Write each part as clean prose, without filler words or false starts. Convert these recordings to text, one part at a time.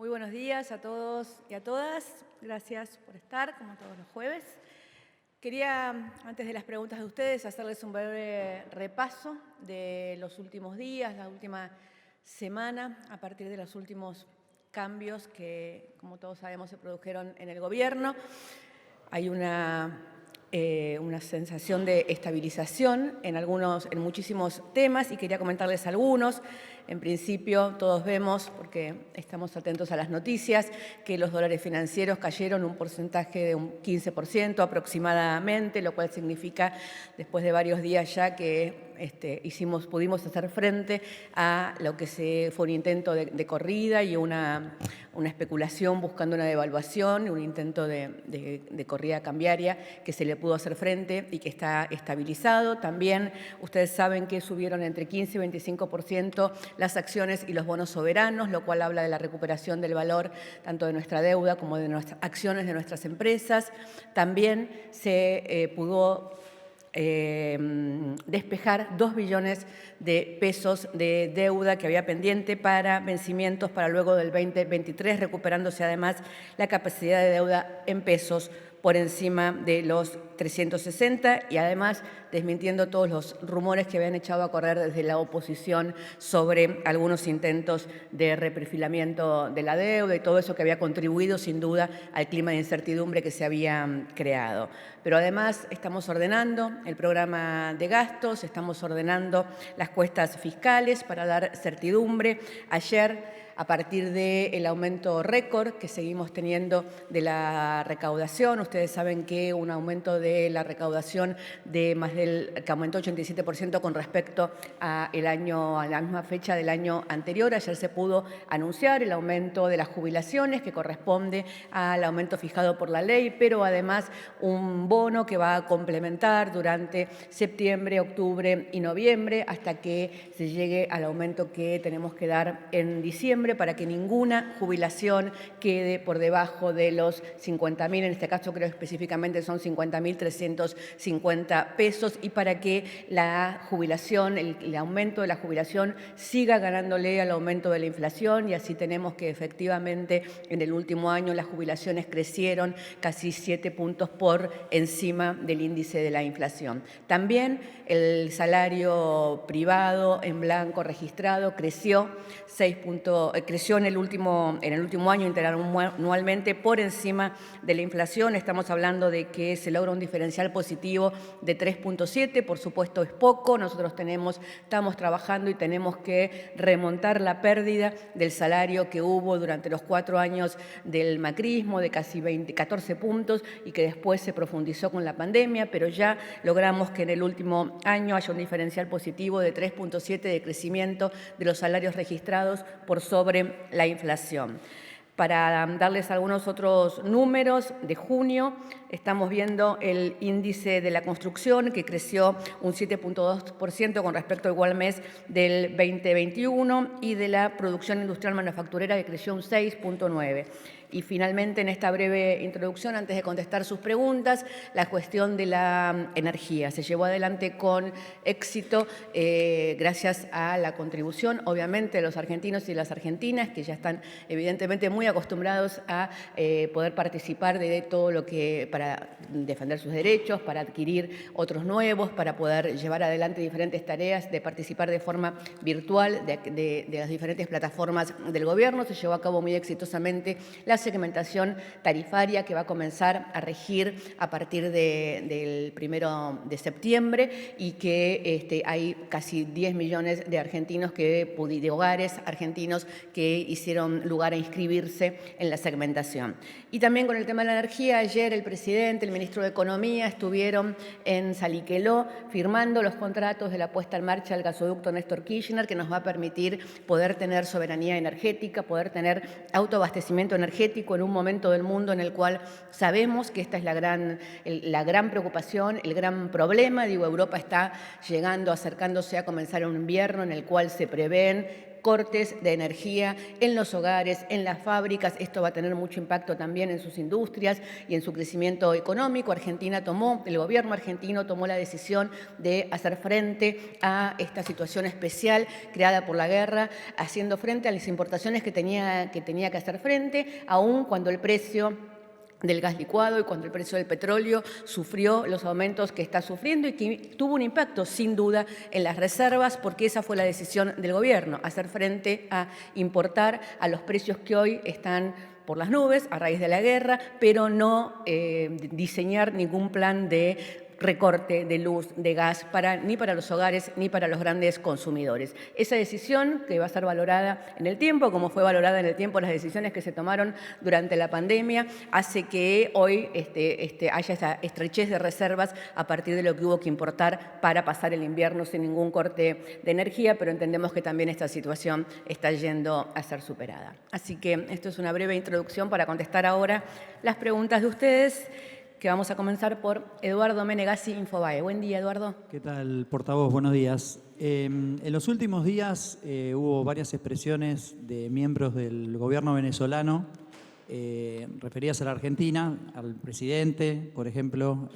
Muy buenos días a todos y a todas. Gracias por estar, como todos los jueves. Quería, antes de las preguntas de ustedes, hacerles un breve repaso de los últimos días, la última semana, a partir de los últimos cambios que, como todos sabemos, se produjeron en el gobierno. Hay una sensación de estabilización en muchísimos temas y quería comentarles algunos. En principio, todos vemos, porque estamos atentos a las noticias, que los dólares financieros cayeron un porcentaje de un 15% aproximadamente, lo cual significa, después de varios días ya, que pudimos hacer frente a lo que fue un intento de corrida y una especulación buscando una devaluación, un intento de corrida cambiaria que se le pudo hacer frente y que está estabilizado. También ustedes saben que subieron entre 15 y 25% las acciones y los bonos soberanos, lo cual habla de la recuperación del valor tanto de nuestra deuda como de nuestras acciones de nuestras empresas. También se pudo despejar 2 billones de pesos de deuda que había pendiente para vencimientos para luego del 2023, recuperándose además la capacidad de deuda en pesos por encima de los 360 y además desmintiendo todos los rumores que habían echado a correr desde la oposición sobre algunos intentos de reperfilamiento de la deuda y todo eso que había contribuido sin duda al clima de incertidumbre que se había creado. Pero además estamos ordenando el programa de gastos, estamos ordenando las cuestas fiscales para dar certidumbre. Ayer, a partir del aumento récord que seguimos teniendo de la recaudación. Ustedes saben que un aumento de la recaudación que aumentó 87% con respecto a la misma fecha del año anterior. Ayer se pudo anunciar el aumento de las jubilaciones que corresponde al aumento fijado por la ley, pero además un bono que va a complementar durante septiembre, octubre y noviembre hasta que se llegue al aumento que tenemos que dar en diciembre, para que ninguna jubilación quede por debajo de los 50.000, en este caso creo específicamente son 50.350 pesos, y para que la jubilación, el aumento de la jubilación siga ganándole al aumento de la inflación, y así tenemos que efectivamente en el último año las jubilaciones crecieron casi 7 puntos por encima del índice de la inflación. También el salario privado en blanco registrado creció en el último año interanualmente por encima de la inflación. Estamos hablando de que se logra un diferencial positivo de 3.7, por supuesto es poco, nosotros estamos trabajando y tenemos que remontar la pérdida del salario que hubo durante los 4 años del macrismo de casi 14 puntos y que después se profundizó con la pandemia, pero ya logramos que en el último año haya un diferencial positivo de 3.7 de crecimiento de los salarios registrados por sobre la inflación. Para darles algunos otros números, de junio estamos viendo el índice de la construcción que creció un 7.2% con respecto al igual mes del 2021 y de la producción industrial manufacturera que creció un 6.9%. Y finalmente, en esta breve introducción, antes de contestar sus preguntas, la cuestión de la energía. Se llevó adelante con éxito gracias a la contribución, obviamente, de los argentinos y las argentinas, que ya están evidentemente muy acostumbrados a poder participar de todo lo que para defender sus derechos, para adquirir otros nuevos, para poder llevar adelante diferentes tareas, de participar de forma virtual de las diferentes plataformas del gobierno. Se llevó a cabo muy exitosamente la segmentación tarifaria que va a comenzar a regir a partir del 1 de septiembre y que hay casi 10 millones de hogares argentinos que hicieron lugar a inscribirse en la segmentación. Y también con el tema de la energía, ayer el presidente, el ministro de Economía estuvieron en Salliqueló firmando los contratos de la puesta en marcha del gasoducto Néstor Kirchner, que nos va a permitir poder tener soberanía energética, poder tener autoabastecimiento energético en un momento del mundo en el cual sabemos que esta es la gran preocupación, el gran problema. Europa está acercándose a comenzar un invierno en el cual se prevén cortes de energía en los hogares, en las fábricas. Esto va a tener mucho impacto también en sus industrias y en su crecimiento económico. El gobierno argentino tomó la decisión de hacer frente a esta situación especial creada por la guerra, haciendo frente a las importaciones que tenía que hacer frente, aun cuando el precio del gas licuado y cuando el precio del petróleo sufrió los aumentos que está sufriendo y que tuvo un impacto sin duda en las reservas, porque esa fue la decisión del gobierno, hacer frente a importar a los precios que hoy están por las nubes a raíz de la guerra, pero no diseñar ningún plan de recorte de luz, de gas, ni para los hogares ni para los grandes consumidores. Esa decisión, que va a ser valorada en el tiempo, como fue valorada en el tiempo las decisiones que se tomaron durante la pandemia, hace que hoy haya esa estrechez de reservas a partir de lo que hubo que importar para pasar el invierno sin ningún corte de energía, pero entendemos que también esta situación está yendo a ser superada. Así que esto es una breve introducción para contestar ahora las preguntas de ustedes, que vamos a comenzar por Eduardo Menegassi, Infobae. Buen día, Eduardo. ¿Qué tal, portavoz? Buenos días. En los últimos días hubo varias expresiones de miembros del gobierno venezolano referidas a la Argentina, al presidente, por ejemplo.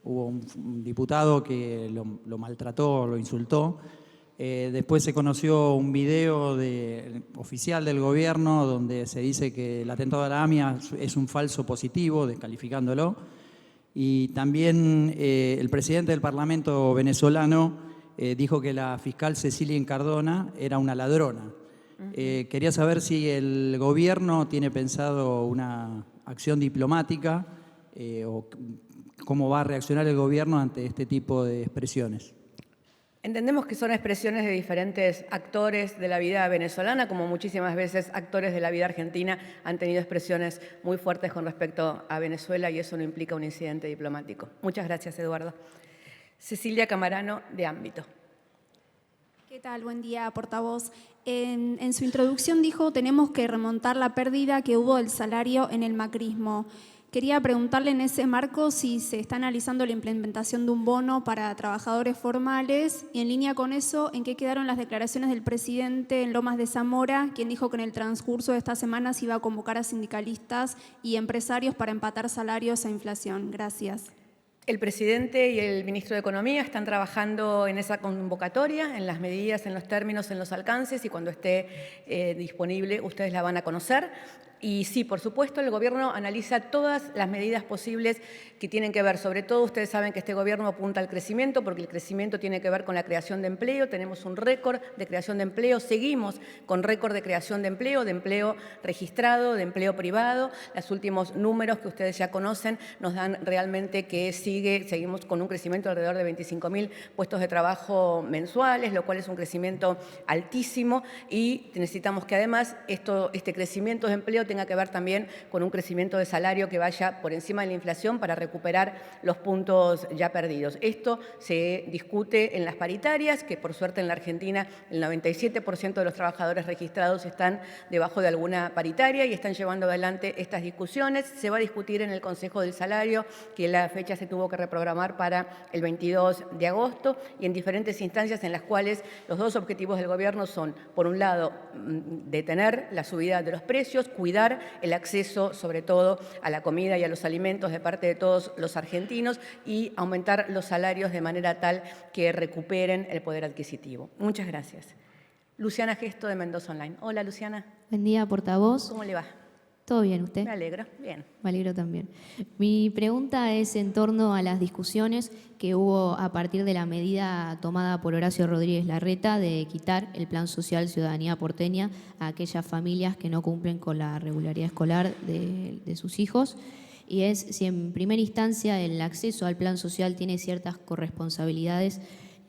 Hubo un diputado que lo maltrató, lo insultó. Después se conoció un video oficial del gobierno donde se dice que el atentado a la AMIA es un falso positivo, descalificándolo. Y también el presidente del Parlamento venezolano dijo que la fiscal Cecilia Incardona era una ladrona. Quería saber si el gobierno tiene pensado una acción diplomática o cómo va a reaccionar el gobierno ante este tipo de expresiones. Entendemos que son expresiones de diferentes actores de la vida venezolana, como muchísimas veces actores de la vida argentina han tenido expresiones muy fuertes con respecto a Venezuela y eso no implica un incidente diplomático. Muchas gracias, Eduardo. Cecilia Camarano, de Ámbito. ¿Qué tal? Buen día, portavoz. En su introducción dijo tenemos que remontar la pérdida que hubo del salario en el macrismo. Quería preguntarle en ese marco si se está analizando la implementación de un bono para trabajadores formales y en línea con eso, ¿en qué quedaron las declaraciones del presidente en Lomas de Zamora, quien dijo que en el transcurso de esta semana se iba a convocar a sindicalistas y empresarios para empatar salarios a inflación? Gracias. El presidente y el ministro de Economía están trabajando en esa convocatoria, en las medidas, en los términos, en los alcances y cuando esté disponible ustedes la van a conocer. Y sí, por supuesto, el gobierno analiza todas las medidas posibles que tienen que ver, sobre todo ustedes saben que este gobierno apunta al crecimiento porque el crecimiento tiene que ver con la creación de empleo, tenemos un récord de creación de empleo, seguimos con récord de creación de empleo registrado, de empleo privado. Los últimos números que ustedes ya conocen nos dan realmente que seguimos con un crecimiento de alrededor de 25.000 puestos de trabajo mensuales, lo cual es un crecimiento altísimo y necesitamos que además este crecimiento de empleo tenga que ver también con un crecimiento de salario que vaya por encima de la inflación para recuperar los puntos ya perdidos. Esto se discute en las paritarias, que por suerte en la Argentina el 97% de los trabajadores registrados están debajo de alguna paritaria y están llevando adelante estas discusiones. Se va a discutir en el Consejo del Salario, que la fecha se tuvo que reprogramar para el 22 de agosto y en diferentes instancias en las cuales los dos objetivos del gobierno son, por un lado, detener la subida de los precios, cuidar el acceso, sobre todo, a la comida y a los alimentos de parte de todos los argentinos y aumentar los salarios de manera tal que recuperen el poder adquisitivo. Muchas gracias. Luciana Gesto, de Mendoza Online. Hola, Luciana. Buen día, portavoz. ¿Cómo le va? ¿Todo bien, usted? Me alegro, bien. Me alegro también. Mi pregunta es en torno a las discusiones que hubo a partir de la medida tomada por Horacio Rodríguez Larreta de quitar el Plan Social Ciudadanía Porteña a aquellas familias que no cumplen con la regularidad escolar de sus hijos. Y es si en primera instancia el acceso al Plan Social tiene ciertas corresponsabilidades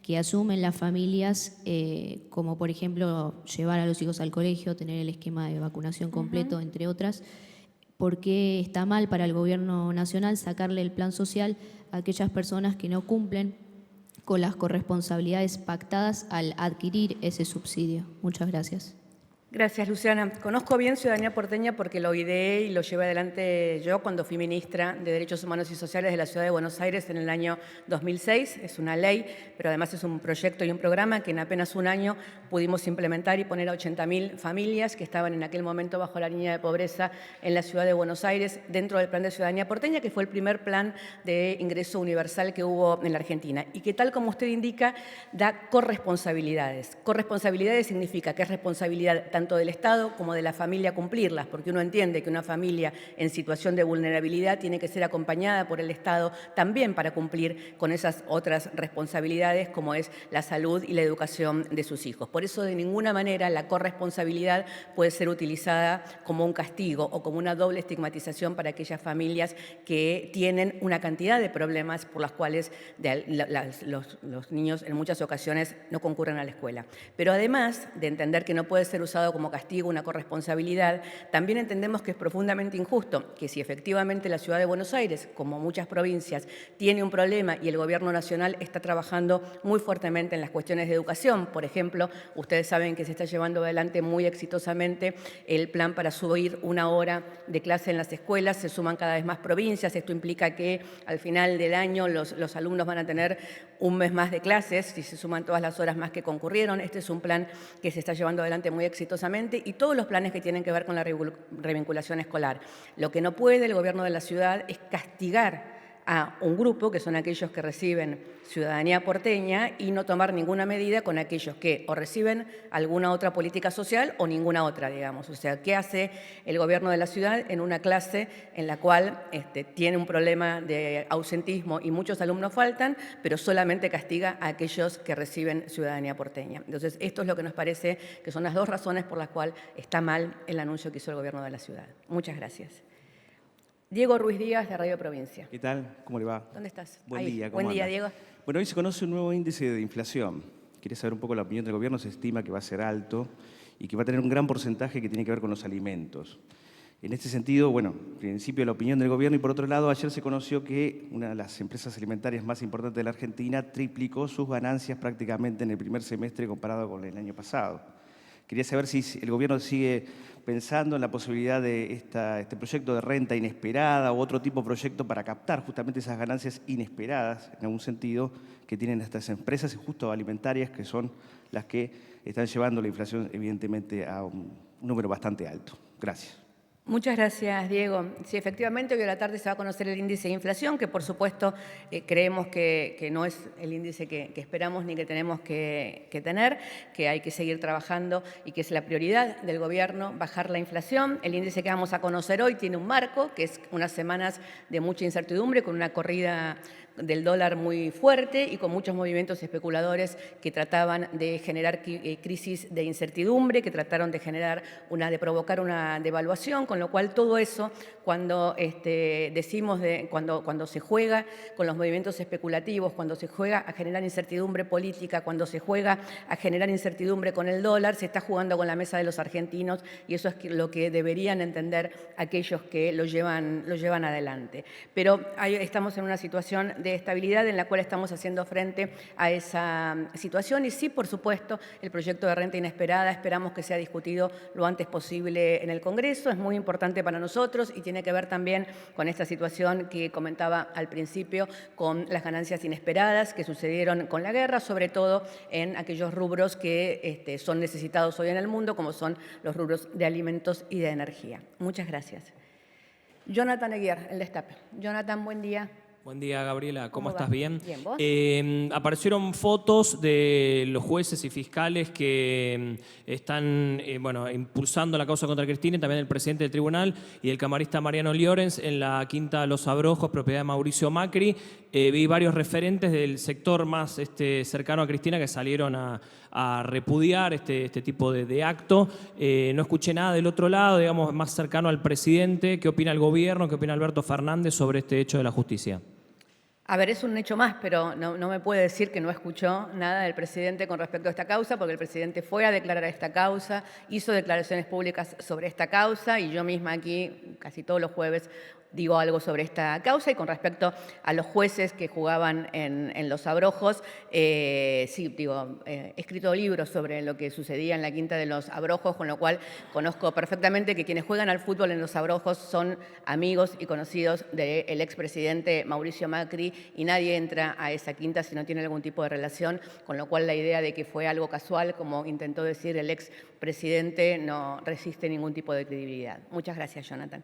que asumen las familias, como por ejemplo llevar a los hijos al colegio, tener el esquema de vacunación completo, entre otras. ¿Por qué está mal para el gobierno nacional sacarle el plan social a aquellas personas que no cumplen con las corresponsabilidades pactadas al adquirir ese subsidio? Muchas gracias. Gracias, Luciana. Conozco bien Ciudadanía Porteña porque lo ideé y lo llevé adelante yo cuando fui ministra de Derechos Humanos y Sociales de la Ciudad de Buenos Aires en el año 2006. Es una ley, pero además es un proyecto y un programa que en apenas un año pudimos implementar y poner a 80.000 familias que estaban en aquel momento bajo la línea de pobreza en la Ciudad de Buenos Aires dentro del Plan de Ciudadanía Porteña, que fue el primer plan de ingreso universal que hubo en la Argentina y que, tal como usted indica, da corresponsabilidades. Corresponsabilidades significa que es responsabilidad tanto del Estado como de la familia cumplirlas, porque uno entiende que una familia en situación de vulnerabilidad tiene que ser acompañada por el Estado también para cumplir con esas otras responsabilidades como es la salud y la educación de sus hijos. Por eso, de ninguna manera, la corresponsabilidad puede ser utilizada como un castigo o como una doble estigmatización para aquellas familias que tienen una cantidad de problemas por las cuales los niños en muchas ocasiones no concurren a la escuela. Pero además de entender que no puede ser usado como castigo, una corresponsabilidad, también entendemos que es profundamente injusto que si efectivamente la Ciudad de Buenos Aires, como muchas provincias, tiene un problema y el Gobierno Nacional está trabajando muy fuertemente en las cuestiones de educación. Por ejemplo, ustedes saben que se está llevando adelante muy exitosamente el plan para subir 1 hora de clase en las escuelas, se suman cada vez más provincias, esto implica que al final del año los alumnos van a tener un mes más de clases, si se suman todas las horas más que concurrieron. Este es un plan que se está llevando adelante muy exitosamente y todos los planes que tienen que ver con la revinculación escolar. Lo que no puede el Gobierno de la ciudad es castigar a un grupo, que son aquellos que reciben ciudadanía porteña, y no tomar ninguna medida con aquellos que o reciben alguna otra política social o ninguna otra, digamos. O sea, ¿qué hace el Gobierno de la ciudad en una clase en la cual tiene un problema de ausentismo y muchos alumnos faltan, pero solamente castiga a aquellos que reciben ciudadanía porteña? Entonces, esto es lo que nos parece que son las dos razones por las cuales está mal el anuncio que hizo el Gobierno de la ciudad. Muchas gracias. Diego Ruiz Díaz, de Radio Provincia. ¿Qué tal? ¿Cómo le va? ¿Dónde estás? Buen Ahí. día, ¿cómo Buen día, anda? Diego. Bueno, hoy se conoce un nuevo índice de inflación. Quería saber un poco la opinión del gobierno. Se estima que va a ser alto y que va a tener un gran porcentaje que tiene que ver con los alimentos. En este sentido, bueno, en principio la opinión del gobierno, y por otro lado, ayer se conoció que una de las empresas alimentarias más importantes de la Argentina triplicó sus ganancias prácticamente en el primer semestre comparado con el año pasado. Quería saber si el gobierno sigue pensando en la posibilidad de este proyecto de renta inesperada u otro tipo de proyecto para captar justamente esas ganancias inesperadas, en algún sentido, que tienen estas empresas justo alimentarias, que son las que están llevando la inflación, evidentemente, a un número bastante alto. Gracias. Muchas gracias, Diego. Sí, efectivamente, hoy a la tarde se va a conocer el índice de inflación, que por supuesto creemos que no es el índice que esperamos ni que tenemos que tener, que hay que seguir trabajando y que es la prioridad del gobierno, bajar la inflación. El índice que vamos a conocer hoy tiene un marco, que es unas semanas de mucha incertidumbre, con una corrida del dólar muy fuerte y con muchos movimientos especuladores que trataban de generar crisis de incertidumbre, que trataron de provocar una devaluación, con lo cual todo eso, cuando cuando se juega con los movimientos especulativos, cuando se juega a generar incertidumbre política, cuando se juega a generar incertidumbre con el dólar, se está jugando con la mesa de los argentinos, y eso es lo que deberían entender aquellos que lo llevan adelante. Pero estamos en una situación de estabilidad en la cual estamos haciendo frente a esa situación y sí, por supuesto, el proyecto de renta inesperada esperamos que sea discutido lo antes posible en el Congreso. Es muy importante para nosotros y tiene que ver también con esta situación que comentaba al principio, con las ganancias inesperadas que sucedieron con la guerra, sobre todo en aquellos rubros que son necesitados hoy en el mundo, como son los rubros de alimentos y de energía. Muchas gracias. Jonathan Eguiar, el Destape. Jonathan, buen día. Buen día, Gabriela. ¿Cómo va? estás? ¿Bien? Bien, ¿vos? Aparecieron fotos de los jueces y fiscales que están impulsando la causa contra Cristina, y también el presidente del tribunal y el camarista Mariano Llorens en la Quinta Los Abrojos, propiedad de Mauricio Macri. Vi varios referentes del sector más cercano a Cristina que salieron a repudiar este tipo de acto. No escuché nada del otro lado, digamos, más cercano al presidente. ¿Qué opina el gobierno? ¿Qué opina Alberto Fernández sobre este hecho de la justicia? A ver, es un hecho más, pero no me puede decir que no escuchó nada del presidente con respecto a esta causa, porque el presidente fue a declarar esta causa, hizo declaraciones públicas sobre esta causa y yo misma aquí casi todos los jueves digo algo sobre esta causa. Y con respecto a los jueces que jugaban en Los Abrojos, sí, digo, he escrito libros sobre lo que sucedía en la Quinta de Los Abrojos, con lo cual conozco perfectamente que quienes juegan al fútbol en Los Abrojos son amigos y conocidos del expresidente Mauricio Macri, y nadie entra a esa quinta si no tiene algún tipo de relación, con lo cual la idea de que fue algo casual, como intentó decir el expresidente, no resiste ningún tipo de credibilidad. Muchas gracias, Jonathan.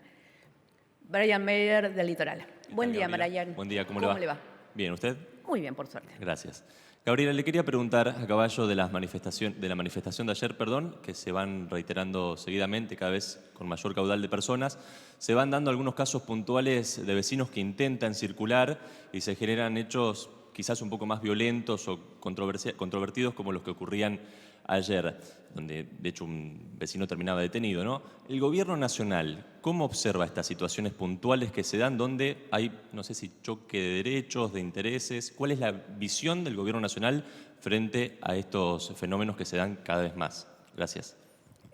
Brian Meyer, del Litoral. Buen día, Brian. Buen día, ¿cómo le va? Bien, ¿usted? Muy bien, por suerte. Gracias. Gabriela, le quería preguntar a caballo de la manifestación de ayer, que se van reiterando seguidamente, cada vez con mayor caudal de personas. Se van dando algunos casos puntuales de vecinos que intentan circular y se generan hechos quizás un poco más violentos o controvertidos como los que ocurrían ayer, donde de hecho un vecino terminaba detenido, ¿no? El gobierno nacional, ¿cómo observa estas situaciones puntuales que se dan donde hay, no sé si choque de derechos, de intereses? ¿Cuál es la visión del gobierno nacional frente a estos fenómenos que se dan cada vez más? Gracias.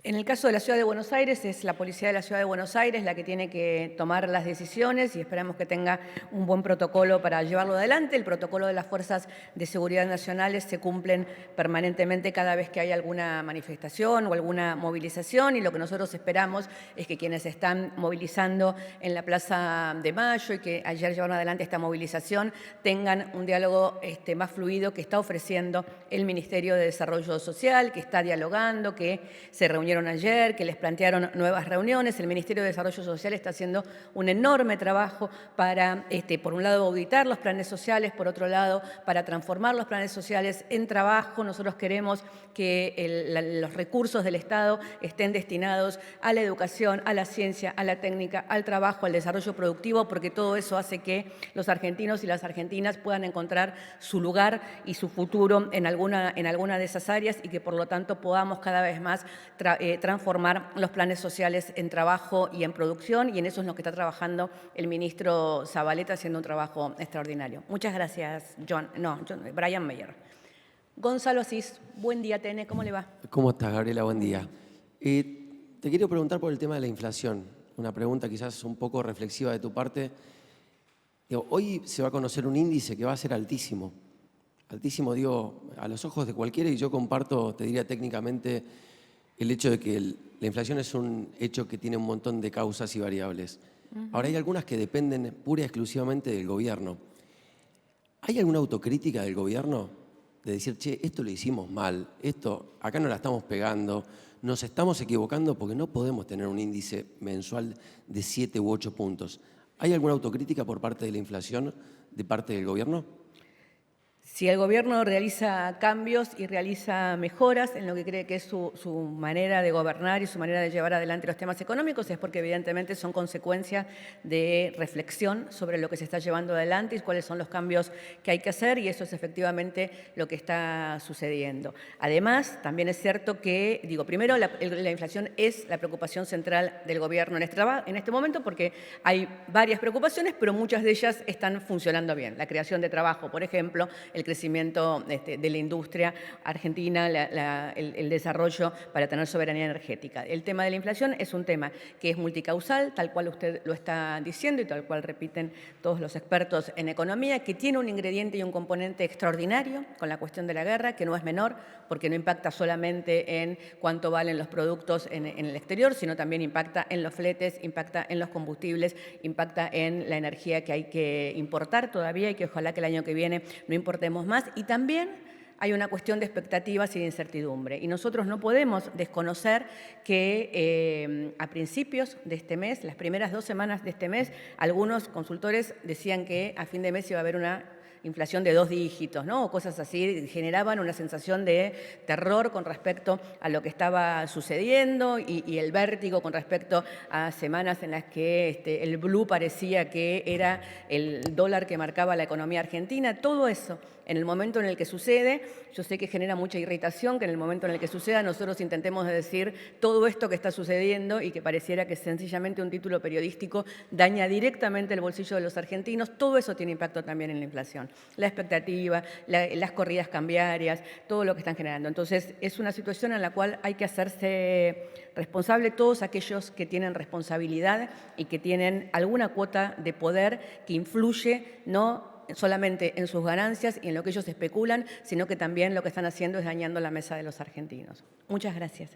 En el caso de la Ciudad de Buenos Aires, es la Policía de la Ciudad de Buenos Aires la que tiene que tomar las decisiones y esperamos que tenga un buen protocolo para llevarlo adelante. El protocolo de las Fuerzas de Seguridad Nacionales se cumplen permanentemente cada vez que hay alguna manifestación o alguna movilización, y lo que nosotros esperamos es que quienes están movilizando en la Plaza de Mayo y que ayer llevaron adelante esta movilización tengan un diálogo más fluido que está ofreciendo el Ministerio de Desarrollo Social, que está dialogando, que se reunieron ayer, que les plantearon nuevas reuniones. El Ministerio de Desarrollo Social está haciendo un enorme trabajo para, por un lado, auditar los planes sociales, por otro lado, para transformar los planes sociales en trabajo. Nosotros queremos que los recursos del Estado estén destinados a la educación, a la ciencia, a la técnica, al trabajo, al desarrollo productivo, porque todo eso hace que los argentinos y las argentinas puedan encontrar su lugar y su futuro en alguna de esas áreas, y que por lo tanto podamos cada vez más transformar los planes sociales en trabajo y en producción, y en eso es lo que está trabajando el ministro Zabaleta, haciendo un trabajo extraordinario. Muchas gracias, Brian Meyer. Gonzalo Asís, buen día, TN, ¿cómo le va? ¿Cómo estás, Gabriela? Buen día. Te quiero preguntar por el tema de la inflación. Una pregunta quizás un poco reflexiva de tu parte. Hoy se va a conocer un índice que va a ser altísimo. Altísimo, a los ojos de cualquiera, y yo comparto, te diría técnicamente, el hecho de que la inflación es un hecho que tiene un montón de causas y variables. Ahora, hay algunas que dependen pura y exclusivamente del gobierno. ¿Hay alguna autocrítica del gobierno de decir, che, esto lo hicimos mal, acá no la estamos pegando, nos estamos equivocando porque no podemos tener un índice mensual de 7 u 8 puntos? ¿Hay alguna autocrítica por parte de la inflación, de parte del gobierno? Si el gobierno realiza cambios y realiza mejoras en lo que cree que es su manera de gobernar y su manera de llevar adelante los temas económicos, es porque evidentemente son consecuencia de reflexión sobre lo que se está llevando adelante y cuáles son los cambios que hay que hacer, y eso es efectivamente lo que está sucediendo. Además, también es cierto que, primero la inflación es la preocupación central del gobierno en este momento, porque hay varias preocupaciones, pero muchas de ellas están funcionando bien. La creación de trabajo, por ejemplo, el crecimiento de la industria argentina, el desarrollo para tener soberanía energética. El tema de la inflación es un tema que es multicausal, tal cual usted lo está diciendo y tal cual repiten todos los expertos en economía, que tiene un ingrediente y un componente extraordinario con la cuestión de la guerra, que no es menor, porque no impacta solamente en cuánto valen los productos en el exterior, sino también impacta en los fletes, impacta en los combustibles, impacta en la energía que hay que importar todavía y que ojalá que el año que viene no importemos más. Y también hay una cuestión de expectativas y de incertidumbre. Y nosotros no podemos desconocer que a principios de este mes, las primeras 2 semanas de este mes, algunos consultores decían que a fin de mes iba a haber una inflación de 2 dígitos, ¿no? O cosas así, generaban una sensación de terror con respecto a lo que estaba sucediendo y el vértigo con respecto a semanas en las que el blue parecía que era el dólar que marcaba la economía argentina. Todo eso, en el momento en el que sucede, Yo sé que genera mucha irritación que en el momento en el que suceda nosotros intentemos decir todo esto que está sucediendo y que pareciera que sencillamente un título periodístico daña directamente el bolsillo de los argentinos. Todo eso tiene impacto también en la inflación. La expectativa, las corridas cambiarias, todo lo que están generando. Entonces, es una situación en la cual hay que hacerse responsable todos aquellos que tienen responsabilidad y que tienen alguna cuota de poder que influye no solamente en sus ganancias y en lo que ellos especulan, sino que también lo que están haciendo es dañando la mesa de los argentinos. Muchas gracias.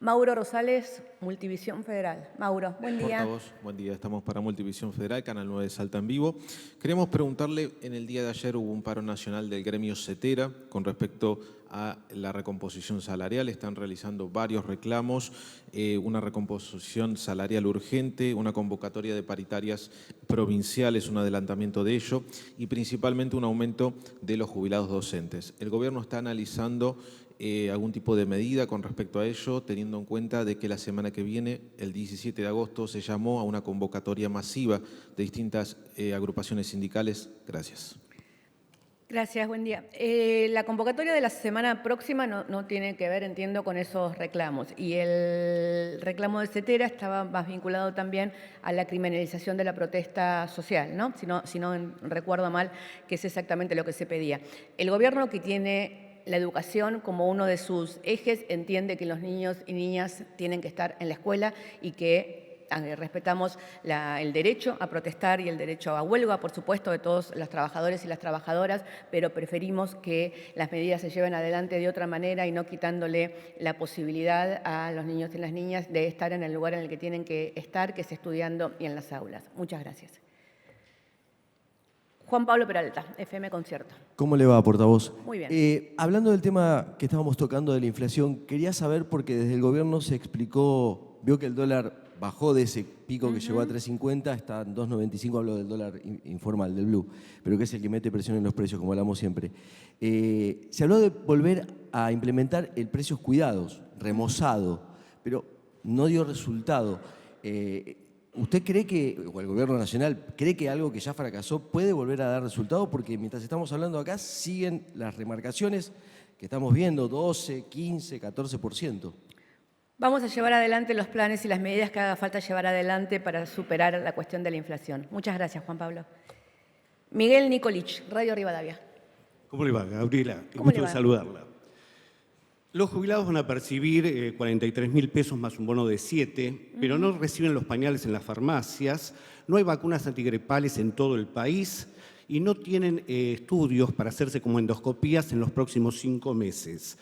Mauro Rosales, Multivisión Federal. Mauro, buen día. Portavoz, buen día. Estamos para Multivisión Federal, Canal 9 de Salta en vivo. Queremos preguntarle, en el día de ayer hubo un paro nacional del gremio CETERA con respecto a la recomposición salarial. Están realizando varios reclamos, una recomposición salarial urgente, una convocatoria de paritarias provinciales, un adelantamiento de ello y principalmente un aumento de los jubilados docentes. El gobierno está analizando algún tipo de medida con respecto a ello, teniendo en cuenta de que la semana que viene, el 17 de agosto, se llamó a una convocatoria masiva de distintas agrupaciones sindicales. Gracias. Gracias, buen día. La convocatoria de la semana próxima no tiene que ver, entiendo, con esos reclamos. Y el reclamo de CETERA estaba más vinculado también a la criminalización de la protesta social, ¿no? Si no recuerdo mal, que es exactamente lo que se pedía. El gobierno, que tiene la educación como uno de sus ejes, entiende que los niños y niñas tienen que estar en la escuela y que respetamos el derecho a protestar y el derecho a huelga, por supuesto, de todos los trabajadores y las trabajadoras, pero preferimos que las medidas se lleven adelante de otra manera y no quitándole la posibilidad a los niños y las niñas de estar en el lugar en el que tienen que estar, que es estudiando y en las aulas. Muchas gracias. Juan Pablo Peralta, FM Concierto. ¿Cómo le va, portavoz? Muy bien. Hablando del tema que estábamos tocando de la inflación, quería saber, porque desde el gobierno se explicó, vio que el dólar bajó de ese pico que llegó a 3.50, está en 2.95, hablo del dólar informal, del blue, pero que es el que mete presión en los precios, como hablamos siempre. Se habló de volver a implementar el precios cuidados, remozado, pero no dio resultado. ¿Usted cree que, o el Gobierno Nacional, cree que algo que ya fracasó puede volver a dar resultado? Porque mientras estamos hablando acá, siguen las remarcaciones que estamos viendo, 12, 15, 14%. Vamos a llevar adelante los planes y las medidas que haga falta llevar adelante para superar la cuestión de la inflación. Muchas gracias, Juan Pablo. Miguel Nicolich, Radio Rivadavia. ¿Cómo le va, Gabriela? ¿Cómo Gusto le de va? saludarla. Los jubilados van a percibir 43.000 pesos más un bono de 7, pero no reciben los pañales en las farmacias, no hay vacunas antigripales en todo el país y no tienen estudios para hacerse como endoscopías en los próximos 5 meses.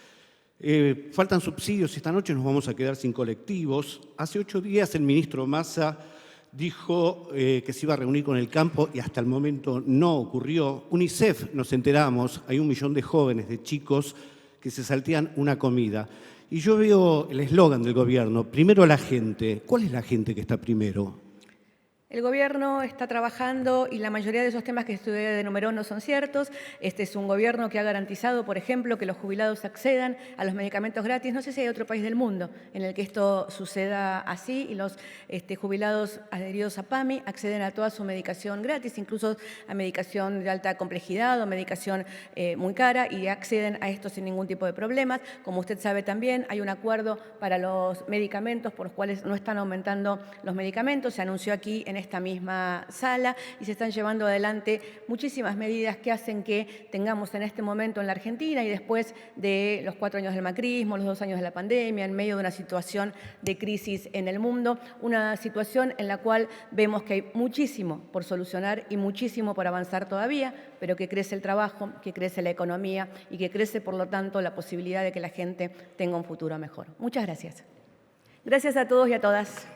Faltan subsidios y esta noche nos vamos a quedar sin colectivos. Hace 8 días el ministro Massa dijo que se iba a reunir con el campo y hasta el momento no ocurrió. UNICEF, nos enteramos, hay 1 millón de jóvenes, de chicos que se saltean una comida. Y yo veo el eslogan del gobierno, primero la gente. ¿Cuál es la gente que está primero? El gobierno está trabajando y la mayoría de esos temas que usted enumeró no son ciertos. Este es un gobierno que ha garantizado, por ejemplo, que los jubilados accedan a los medicamentos gratis. No sé si hay otro país del mundo en el que esto suceda así y los jubilados adheridos a PAMI acceden a toda su medicación gratis, incluso a medicación de alta complejidad o medicación muy cara, y acceden a esto sin ningún tipo de problemas. Como usted sabe también, hay un acuerdo para los medicamentos por los cuales no están aumentando los medicamentos. Se anunció aquí en esta misma sala y se están llevando adelante muchísimas medidas que hacen que tengamos en este momento en la Argentina y después de los 4 años del macrismo, los 2 años de la pandemia, en medio de una situación de crisis en el mundo, una situación en la cual vemos que hay muchísimo por solucionar y muchísimo por avanzar todavía, pero que crece el trabajo, que crece la economía y que crece, por lo tanto, la posibilidad de que la gente tenga un futuro mejor. Muchas gracias. Gracias a todos y a todas.